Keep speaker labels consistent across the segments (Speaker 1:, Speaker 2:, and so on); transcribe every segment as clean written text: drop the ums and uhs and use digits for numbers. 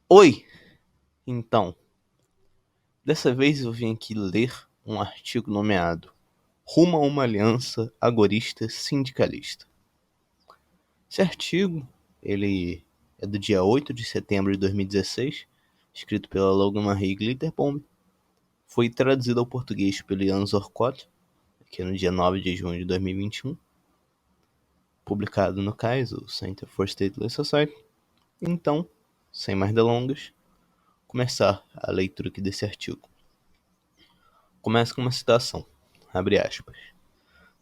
Speaker 1: Oi! Então, dessa vez eu vim aqui ler um artigo nomeado Rumo a uma Aliança Agorista Sindicalista. Esse artigo, ele é do dia 8 de setembro de 2016, escrito pela Logan Marie Glitterbomb. Foi traduzido ao português pelo Ian Zorkot, que é no dia 9 de junho de 2021, publicado no CAIS, o Center for Stateless Society. Então, sem mais delongas, começar a leitura aqui desse artigo. Começa com uma citação, abre aspas.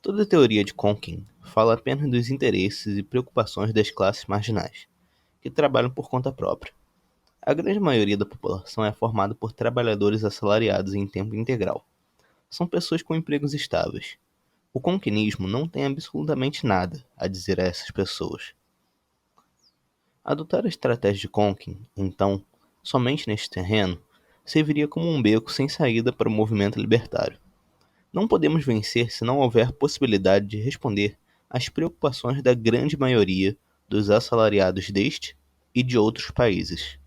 Speaker 1: Toda teoria de Conkin fala apenas dos interesses e preocupações das classes marginais, que trabalham por conta própria. A grande maioria da população é formada por trabalhadores assalariados em tempo integral. São pessoas com empregos estáveis. O conquinismo não tem absolutamente nada a dizer a essas pessoas. Adotar a estratégia de Conkin, então, somente neste terreno, serviria como um beco sem saída para o movimento libertário. Não podemos vencer se não houver possibilidade de responder às preocupações da grande maioria dos assalariados deste e de outros países.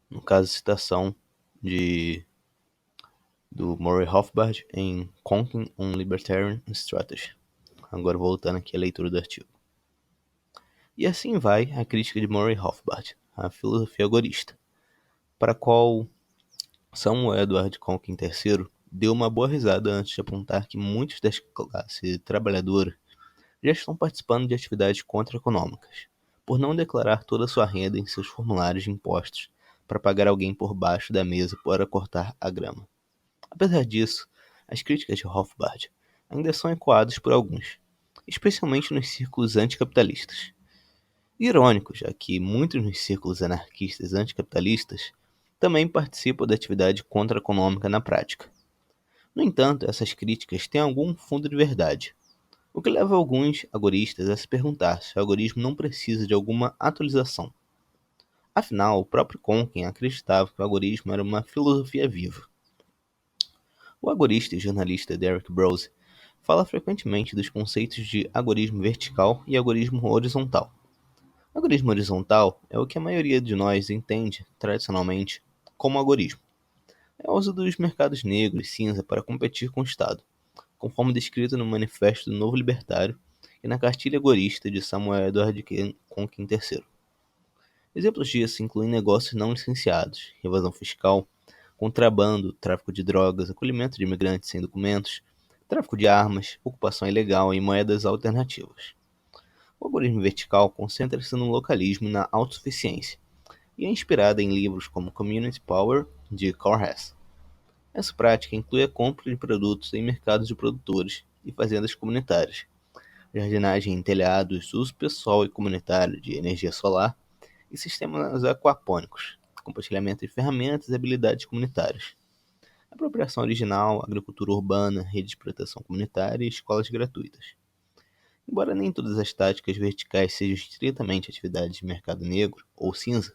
Speaker 1: No caso, citação do Murray Rothbard em Conking on Libertarian Strategy. Agora voltando aqui à leitura do artigo. E assim vai a crítica de Murray Rothbard, a filosofia agorista, para a qual Samuel Edward Conking III deu uma boa risada antes de apontar que muitos das classes trabalhadoras já estão participando de atividades contra-econômicas, por não declarar toda a sua renda em seus formulários de impostos para pagar alguém por baixo da mesa para cortar a grama. Apesar disso, as críticas de Rothbard ainda são ecoadas por alguns, especialmente nos círculos anticapitalistas. Irônico, já que muitos nos círculos anarquistas anticapitalistas também participam da atividade contra-econômica na prática. No entanto, essas críticas têm algum fundo de verdade, o que leva alguns agoristas a se perguntar se o agorismo não precisa de alguma atualização. Afinal, o próprio Conkin acreditava que o agorismo era uma filosofia viva. O agorista e jornalista Derek Brose fala frequentemente dos conceitos de agorismo vertical e agorismo horizontal. O agorismo horizontal é o que a maioria de nós entende, tradicionalmente, como agorismo. É o uso dos mercados negro e cinza para competir com o Estado, conforme descrito no Manifesto do Novo Libertário e na Cartilha Agorista de Samuel Edward Conkin III. Exemplos disso incluem negócios não licenciados, evasão fiscal, contrabando, tráfico de drogas, acolhimento de imigrantes sem documentos, tráfico de armas, ocupação ilegal e moedas alternativas. O algoritmo vertical concentra-se no localismo e na autossuficiência, e é inspirada em livros como Community Power, de Carl Hess. Essa prática inclui a compra de produtos em mercados de produtores e fazendas comunitárias, jardinagem em telhados, uso pessoal e comunitário de energia solar e sistemas aquapônicos, compartilhamento de ferramentas e habilidades comunitárias, apropriação original, agricultura urbana, rede de proteção comunitária e escolas gratuitas. Embora nem todas as táticas verticais sejam estritamente atividades de mercado negro ou cinza,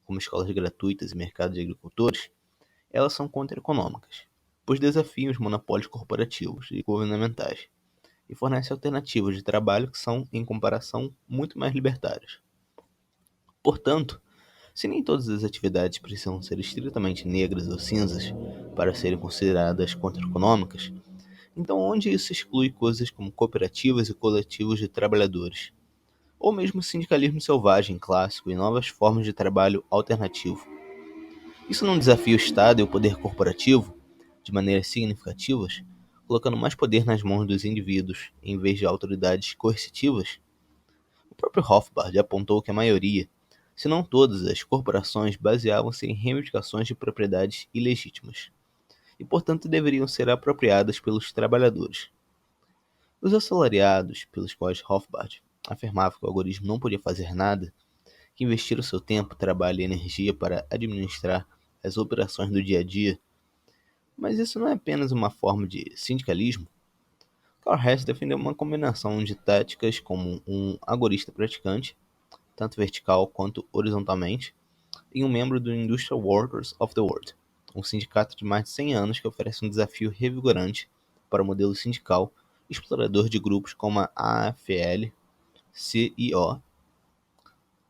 Speaker 1: como escolas gratuitas e mercados de agricultores, elas são contra-econômicas, pois desafiam os monopólios corporativos e governamentais e fornecem alternativas de trabalho que são, em comparação, muito mais libertárias. Portanto, se nem todas as atividades precisam ser estritamente negras ou cinzas para serem consideradas contra-econômicas, então onde isso exclui coisas como cooperativas e coletivos de trabalhadores, ou mesmo sindicalismo selvagem clássico e novas formas de trabalho alternativo? Isso não desafia o Estado e o poder corporativo, de maneiras significativas, colocando mais poder nas mãos dos indivíduos em vez de autoridades coercitivas? O próprio Rothbard apontou que a maioria, se não todas as corporações, baseavam-se em reivindicações de propriedades ilegítimas, e portanto deveriam ser apropriadas pelos trabalhadores. Os assalariados, pelos quais Rothbard afirmava que o algoritmo não podia fazer nada, que investiram seu tempo, trabalho e energia para administrar as operações do dia a dia, mas isso não é apenas uma forma de sindicalismo? Karl Hess defendeu uma combinação de táticas como um agorista praticante, tanto vertical quanto horizontalmente, e um membro do Industrial Workers of the World, um sindicato de mais de 100 anos que oferece um desafio revigorante para o modelo sindical explorador de grupos como a AFL-CIO.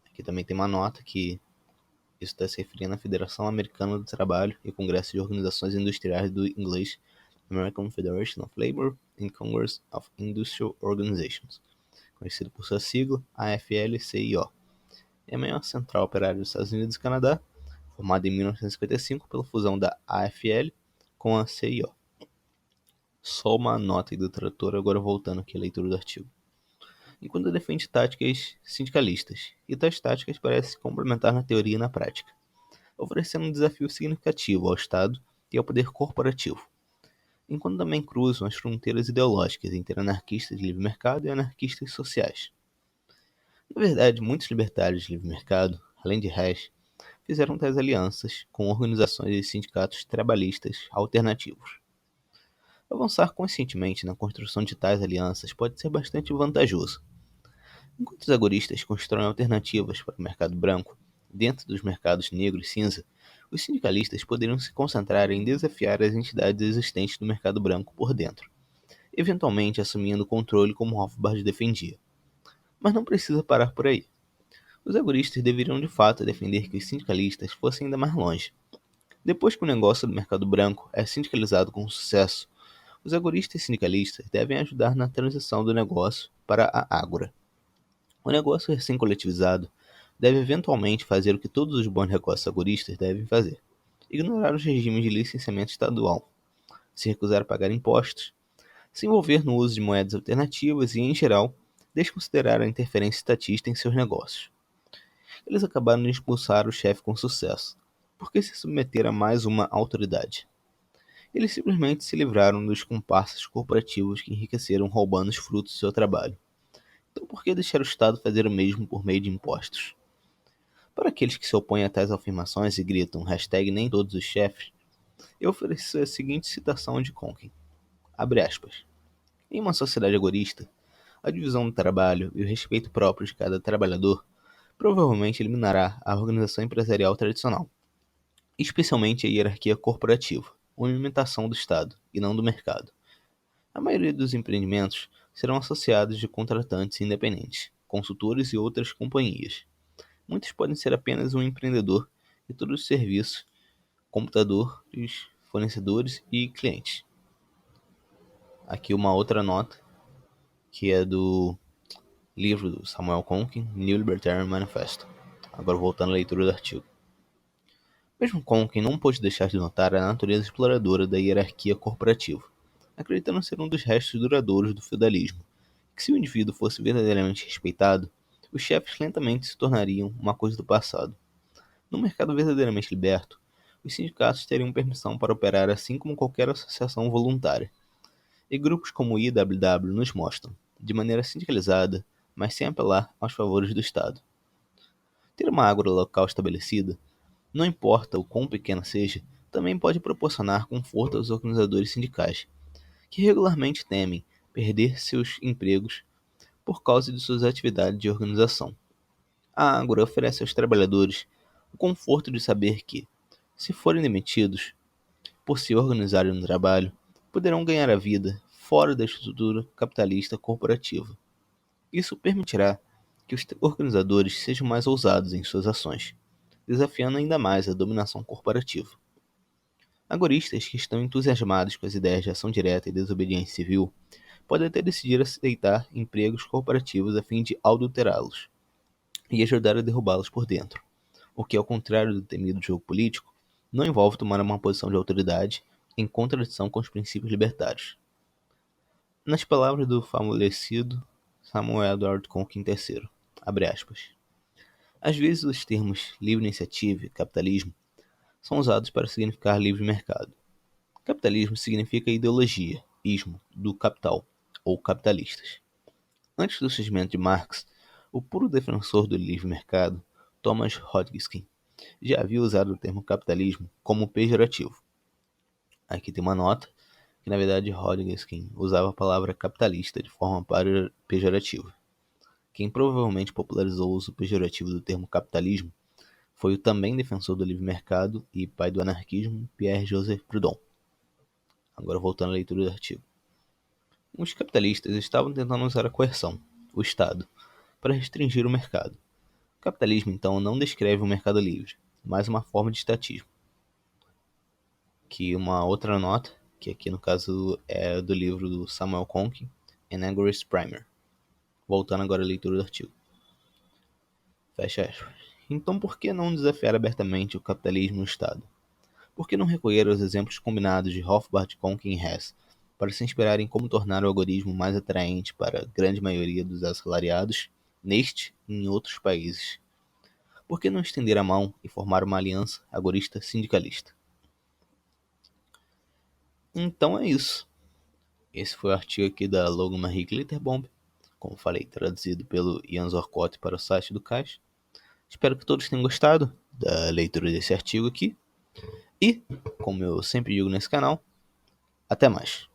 Speaker 1: Aqui também tem uma nota que Isso está se referindo à Federação Americana do Trabalho e Congresso de Organizações Industriais do inglês American Federation of Labor and Congress of Industrial Organizations, conhecido por sua sigla AFL-CIO. É a maior central operária dos Estados Unidos e Canadá, formada em 1955 pela fusão da AFL com a CIO. Só uma nota do tradutor, agora voltando aqui à leitura do artigo. Enquanto defende táticas sindicalistas, e tais táticas parecem se complementar na teoria e na prática, oferecendo um desafio significativo ao Estado e ao poder corporativo, enquanto também cruzam as fronteiras ideológicas entre anarquistas de livre mercado e anarquistas sociais. Na verdade, muitos libertários de livre mercado, além de Reich, fizeram tais alianças com organizações e sindicatos trabalhistas alternativos. Avançar conscientemente na construção de tais alianças pode ser bastante vantajoso. Enquanto os agoristas constroem alternativas para o mercado branco, dentro dos mercados negro e cinza, os sindicalistas poderiam se concentrar em desafiar as entidades existentes do mercado branco por dentro, eventualmente assumindo o controle como Rothbard defendia. Mas não precisa parar por aí. Os agoristas deveriam de fato defender que os sindicalistas fossem ainda mais longe. Depois que o negócio do mercado branco é sindicalizado com sucesso, os agoristas sindicalistas devem ajudar na transição do negócio para a ágora. O negócio recém-coletivizado deve eventualmente fazer o que todos os bons negócios agoristas devem fazer: ignorar os regimes de licenciamento estadual, se recusar a pagar impostos, se envolver no uso de moedas alternativas e, em geral, desconsiderar a interferência estatista em seus negócios. Eles acabaram de expulsar o chefe com sucesso, porque se submeteram a mais uma autoridade. Eles simplesmente se livraram dos comparsas corporativos que enriqueceram roubando os frutos do seu trabalho. Então por que deixar o Estado fazer o mesmo por meio de impostos? Para aqueles que se opõem a tais afirmações e gritam #nem todos os chefes, eu ofereço a seguinte citação de Conkin. Abre aspas. Em uma sociedade agorista, a divisão do trabalho e o respeito próprio de cada trabalhador provavelmente eliminará a organização empresarial tradicional, especialmente a hierarquia corporativa, uma imitação do Estado e não do mercado. A maioria dos empreendimentos serão associados de contratantes independentes, consultores e outras companhias. Muitos podem ser apenas um empreendedor e todos os serviços, computadores, fornecedores e clientes. Aqui uma outra nota, que é do livro do Samuel Conkin, New Libertarian Manifesto. Agora voltando à leitura do artigo. Mesmo Conkin não pôde deixar de notar a natureza exploradora da hierarquia corporativa, acreditando ser um dos restos duradouros do feudalismo, que se o indivíduo fosse verdadeiramente respeitado, os chefes lentamente se tornariam uma coisa do passado. No mercado verdadeiramente liberto, os sindicatos teriam permissão para operar assim como qualquer associação voluntária. E grupos como o IWW nos mostram, de maneira sindicalizada, mas sem apelar aos favores do Estado. Ter uma ágora local estabelecida, não importa o quão pequena seja, também pode proporcionar conforto aos organizadores sindicais, que regularmente temem perder seus empregos por causa de suas atividades de organização. A ágora oferece aos trabalhadores o conforto de saber que, se forem demitidos por se organizarem no trabalho, poderão ganhar a vida fora da estrutura capitalista corporativa. Isso permitirá que os organizadores sejam mais ousados em suas ações, desafiando ainda mais a dominação corporativa. Agoristas que estão entusiasmados com as ideias de ação direta e desobediência civil podem até decidir aceitar empregos corporativos a fim de adulterá-los e ajudar a derrubá-los por dentro, o que, ao contrário do temido jogo político, não envolve tomar uma posição de autoridade em contradição com os princípios libertários. Nas palavras do falecido Samuel Edward Conkin III, abre aspas, às vezes os termos livre iniciativa e capitalismo são usados para significar livre mercado. Capitalismo significa ideologia, ismo, do capital, ou capitalistas. Antes do surgimento de Marx, o puro defensor do livre mercado, Thomas Hodgkin, já havia usado o termo capitalismo como pejorativo. Aqui tem uma nota, que na verdade Hodgkin usava a palavra capitalista de forma pejorativa. Quem provavelmente popularizou o uso pejorativo do termo capitalismo foi o também defensor do livre mercado e pai do anarquismo, Pierre-Joseph Proudhon. Agora voltando à leitura do artigo. Os capitalistas estavam tentando usar a coerção, o Estado, para restringir o mercado. O capitalismo, então, não descreve um mercado livre. mais uma forma de estatismo. Que uma outra nota, que aqui no caso é do livro do Samuel Conkin, Anagrams Primer. Voltando agora à leitura do artigo. Fecha aspas. Então por que não desafiar abertamente o capitalismo no Estado? Por que não recolher os exemplos combinados de Rothbard, Conkin e Hess para se inspirar em como tornar o algoritmo mais atraente para a grande maioria dos assalariados neste e em outros países? Por que não estender a mão e formar uma aliança agorista-sindicalista? Então é isso. Esse foi o artigo aqui da Logan Marie Glitterbomb, como falei, traduzido pelo Ian Zorkot para o site do CAIS. Espero que todos tenham gostado da leitura desse artigo aqui. E, como eu sempre digo nesse canal, até mais.